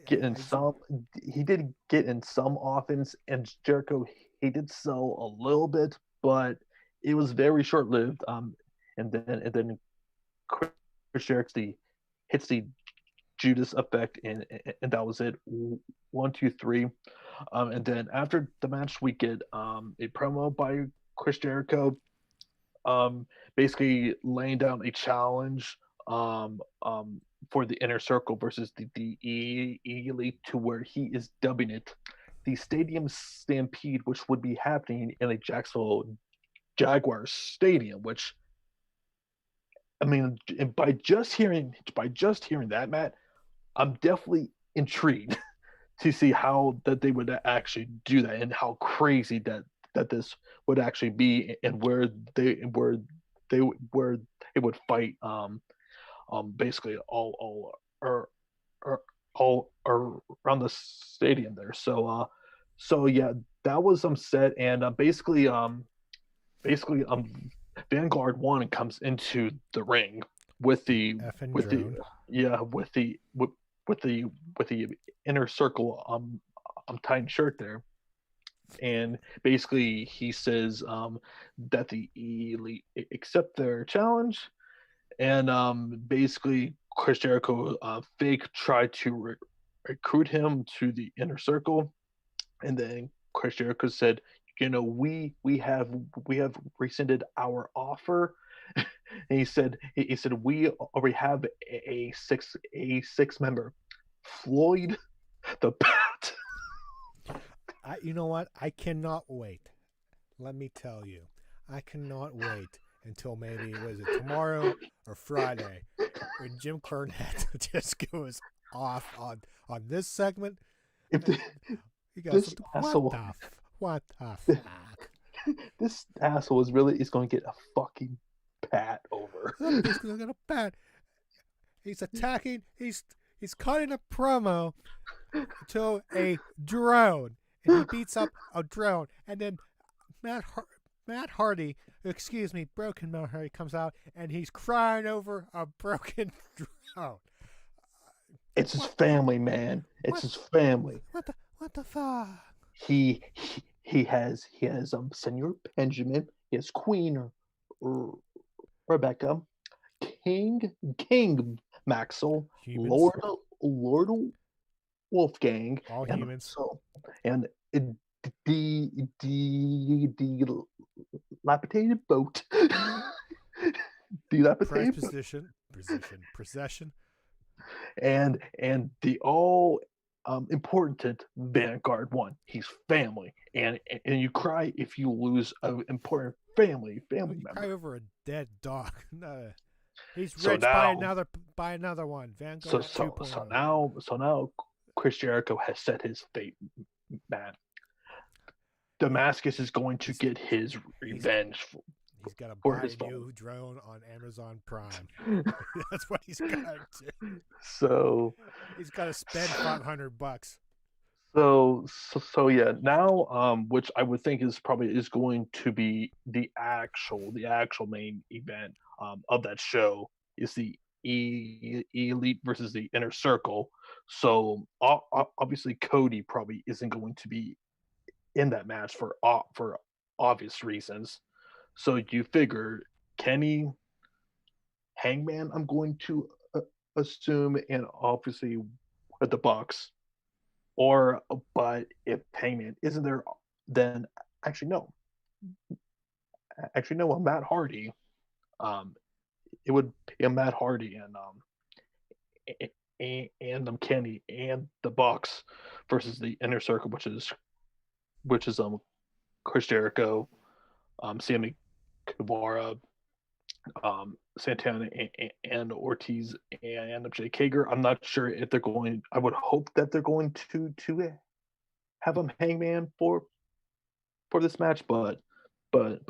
get in some. He did get in some offense, and Jericho he did so a little bit, but it was very short lived. And then Chris Jericho hits the Judas effect, and that was it. 1, 2, 3. And then after the match, we get a promo by Chris Jericho, basically laying down a challenge for the inner circle versus the elite, to where he is dubbing it the Stadium Stampede, which would be happening in a Jacksonville Jaguars stadium. Which, I mean, by just hearing that, Matt, I'm definitely intrigued to see how that they would actually do that, and how crazy that this would actually be, and where they would fight, basically or, all around the stadium there. So yeah, that was set, and basically Vanguard One comes into the ring with the Effing with the drone. yeah with the inner circle tight shirt there, and basically he says that the elite accept their challenge, and basically Chris Jericho fake tried to recruit him to the inner circle, and then Chris Jericho said, we have rescinded our offer. And he said we already have a six member, Floyd the Bat. You know what? I cannot wait. Let me tell you, I cannot wait until maybe was it tomorrow or Friday when Jim Cornette just goes off on this segment. If the, He goes, this what asshole, the what the fuck? this asshole is going to get a fucking pat over. He's gonna get a bat. He's attacking. He's cutting a promo to a drone, and he beats up a drone, and then Matt Hardy, broken Matt Hardy comes out, and he's crying over a broken drone. It's his family, man. It's his family. What the fuck? He has Senor Benjamin, he has Queen Rebecca, King Maxwell, Humans, Lord Wolfgang, all and humans. and the dilapidated boat. Prize Dilapidated boat. possession. And the all important Vanguard One. He's family, and you cry if you lose an important family You member. cry over a dead dog. No, he's So rich. now, Buy another one. so Vanguard so 2.0. so now so now Chris Jericho has set his fate, man. Damascus is going to get his revenge He's got to for buy his a new drone on Amazon Prime. That's what he's got to do. So He's got to spend $500. so yeah, now which I would think is going to be the actual main event of that show, is the elite versus the inner circle. So obviously Cody probably isn't going to be in that match for obvious reasons. So you figure Kenny, Hangman, I'm going to assume, and obviously with the Bucks. Or, but if Hangman isn't there, then actually no, Matt Hardy. Um, it would be a Matt Hardy and Kenny and the Bucks versus the Inner Circle, which is Chris Jericho, Sammy Guevara, Santana, and Ortiz, and Jake Hager. I'm not sure if they're going. I would hope that they're going to have him Hangman for this match, but with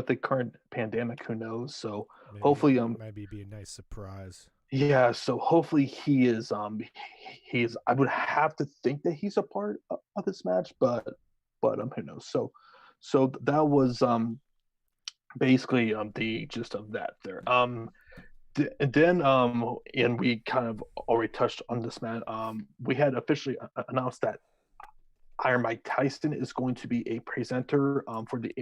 the current pandemic, who knows? So hopefully, Maybe be a nice surprise. yeah. So hopefully he is. I would have to think that he's a part of this match, but who knows? So that was basically the gist of that there. And then and we kind of already touched on this, man. We had officially announced that Iron Mike Tyson is going to be a presenter for the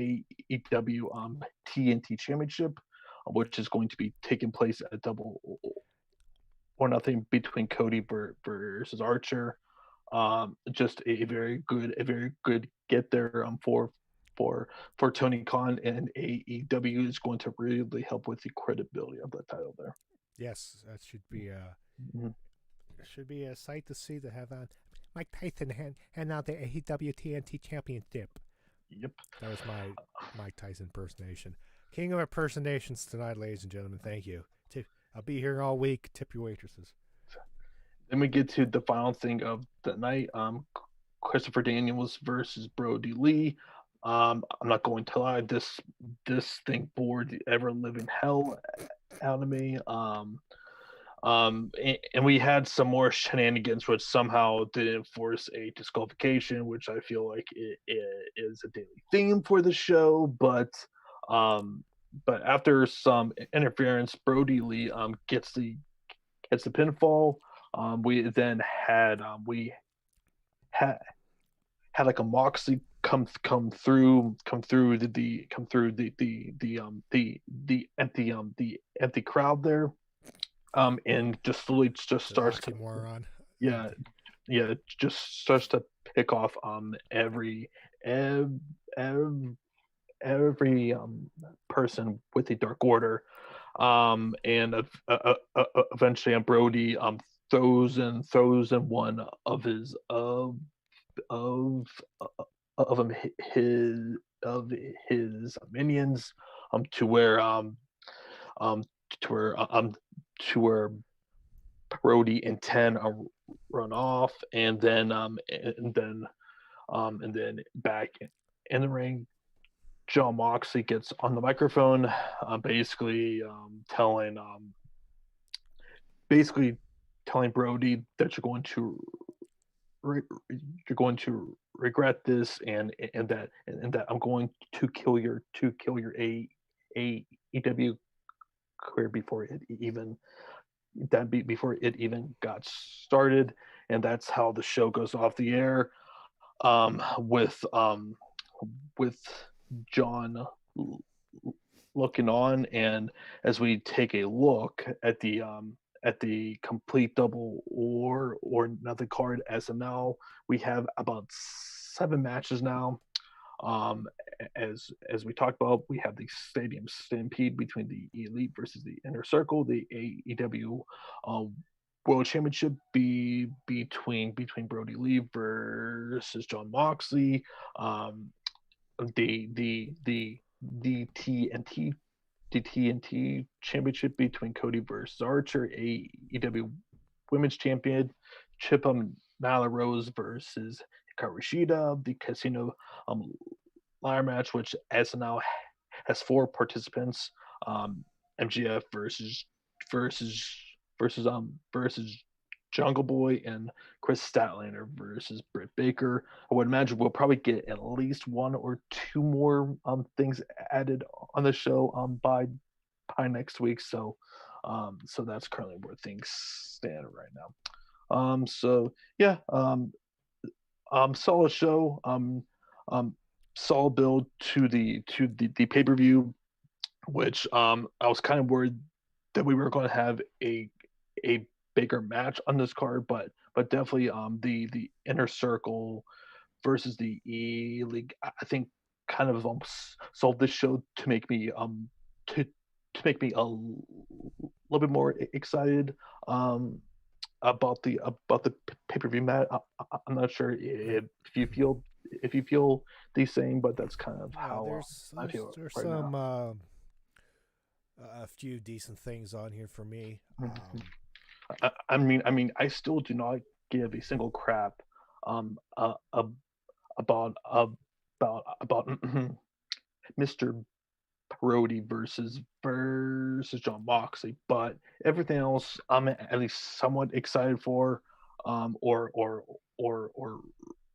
AEW TNT Championship, which is going to be taking place at Double or Nothing between Cody versus Archer. Just a very good get there for Tony Khan, and AEW is going to really help with the credibility of that title there. Yes, that Mhm. should be a sight to see to have Mike Tyson hand out the AEW TNT Championship. Yep. That was my Mike Tyson impersonation. King of impersonations tonight, ladies and gentlemen. Thank you. I'll be here all week. Tip your waitresses. Then we get to the final thing of the night. Christopher Daniels versus Brody Lee. I'm not going to lie, this thing bored the ever living hell out of me. And we had some more shenanigans, which somehow didn't force a disqualification, which I feel like it is a daily theme for the show. Um, but after some interference, Brody Lee gets the pinfall. We then had had like a Moxley come through the empty crowd there, and just slowly just The starts to, oxymoron. yeah, yeah, just starts to pick off every every, every person with the Dark Order, and eventually Brody throws in one of of him of his minions, to where um to where to where Brody and Ten run off, and then back in the ring, John Moxley gets on the microphone, basically telling Brody that you're going to regret this, and that I'm going to kill your AEW career before it even got started. And that's how the show goes off the air, with John looking on. And as we take a look at the complete double or nothing card, as of now, we have about 7 matches now. Um, as we talked about, we have the Stadium Stampede between the Elite versus the Inner Circle, the AEW World Championship between Brody Lee versus John Moxley, um, the TNT Championship between Cody versus Archer, AEW Women's Champion, Chip Nyla Rose versus Hikaru Shida, the Casino um, ladder match, which as of now has 4 participants. MGF versus versus Jungle Boy, and Chris Statlander versus Britt Baker. I would imagine we'll probably get at least 1 or 2 more things added on the show by next week. So that's currently where things stand right now. So yeah, solid show. Solid build to the pay per view, which I was kind of worried that we were going to have a bigger match on this card, but definitely the Inner Circle versus the E League, I think, kind of sold this show to make me a little bit more excited about the pay per view match. I'm not sure if you feel the same, but that's kind of Yeah, how I feel there's right now. some a few decent things on here for me. I still do not give a single crap about Mr. Brody versus John Moxley, but everything else I'm at least somewhat excited for, or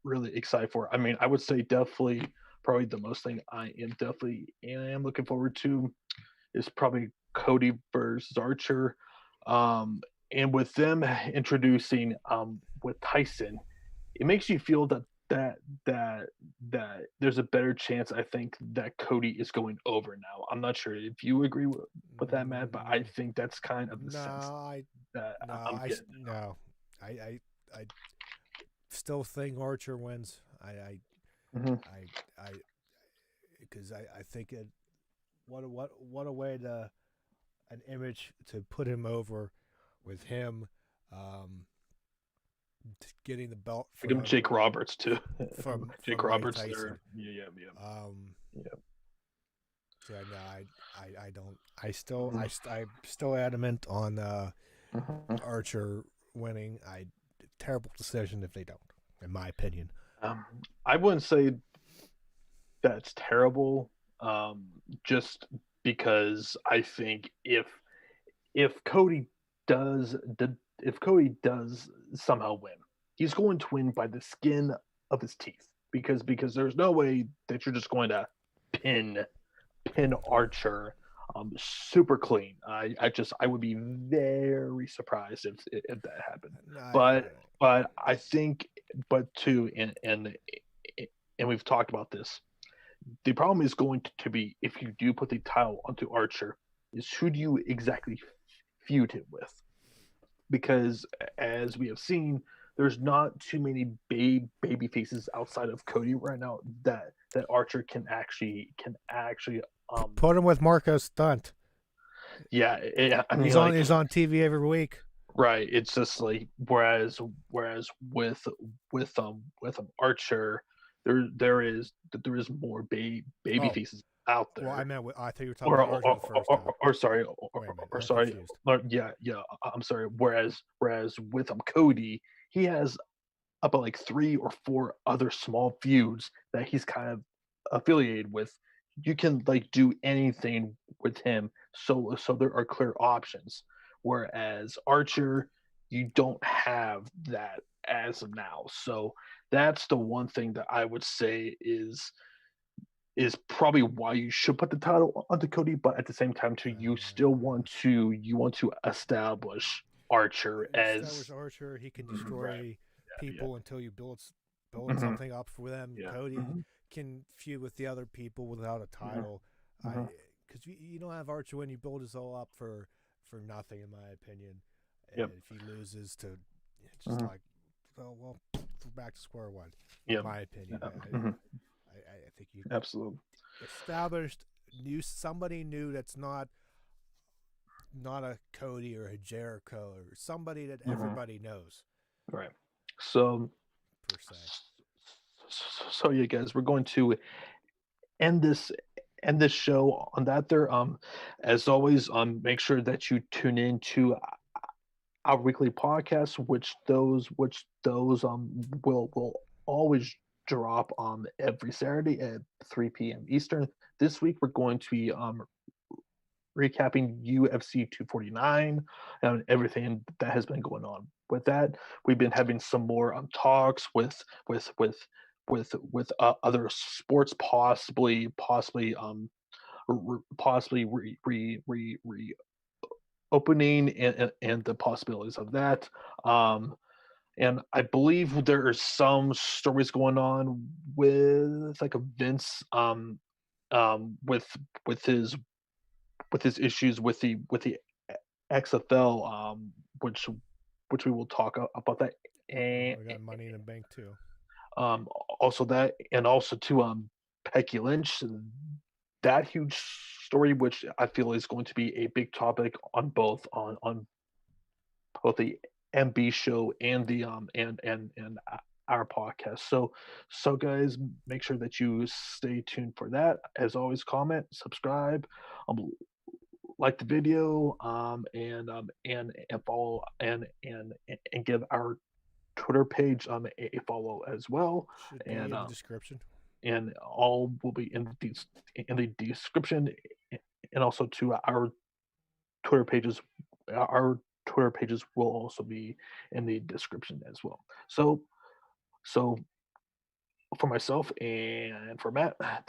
really excited for. I mean, I would say definitely probably the most thing I am looking forward to is probably Cody versus Archer, um, and with them introducing with Tyson, it makes you feel that that there's a better chance I think that Cody is going over now. I'm not sure if you agree with that, Matt, but I Mm, think that's kind of the no, sense that I'm getting. no, I still think Archer wins. Hmm. I, because I think it. What a way to an image to put him over with him, um, getting the belt Like him, Jake Roberts too. Jake from Mike Roberts there. Tyson. Yeah, Um, yeah, yeah. so yeah, no, I don't. I still Mhm, I'm still adamant on mhm. Archer winning. Terrible decision if they don't, in my opinion. Um, I wouldn't say that's terrible. Just because I think if Cody if Cody does somehow win, he's going to win by the skin of his teeth because there's no way that you're just going to pin Archer super clean. I would be very surprised if that happened. No, But I think but too and we've talked about this. The problem is going to be if you do put the title onto Archer, is who do you exactly feud him with? Because as we have seen, there's not too many baby faces outside of Cody right now that Archer can actually put him with Marco Stunt. yeah, I mean like He's on TV every week. right, it's just like whereas with Archer there is more baby Oh, faces out well, there. I thought you were talking about Archer the first time. Or sorry, Wait a minute, or I'm sorry, confused. yeah, I'm sorry. Whereas with Cody, he has about like 3 or 4 other small feuds that he's kind of affiliated with. You can like do anything with him, so there are clear options. Whereas Archer, you don't have that as of now. So that's the one thing that I would say is probably why you should put the title onto Cody, but at the same time too, you want to establish Archer Establish as Archer. He can right, destroy yeah, people until you build hmm something up for them. yeah, Cody hmm can feud with the other people without a hmm title. I hmm because you don't have Archer when you build his all up for nothing, in my opinion. yep, And if he loses to, it's just hmm like, well, we're back to square one. yep, My opinion. hmm I think you absolutely, established somebody new that's not a Cody or a Jericho or somebody that hmm everybody knows right. So, per se. so yeah, guys, we're going to end this end this show on that. There, as always, make sure that you tune in to our weekly podcast, which those will always drop every Saturday at 3 p.m. Eastern. This week we're going to be recapping UFC 249 and everything that has been going on. With that, we've been having some more talks with with with other sports, possibly opening and the possibilities of that. Um, and I believe there are some stories going on with like a Vince with with his with his issues with the XFL which we will talk about that and We got Money in the Bank too. um also that and also to Becky Lynch, that huge story which I feel is going to be a big topic on both the MB show and the and our podcast. So guys, make sure that you stay tuned for that. As always, comment, subscribe, um, like the video, and follow and give our Twitter page a follow as well. Should be And in the description. all will be in the description, and also to our Twitter pages. Our Twitter pages will also be in the description as well. So for myself and for Matt,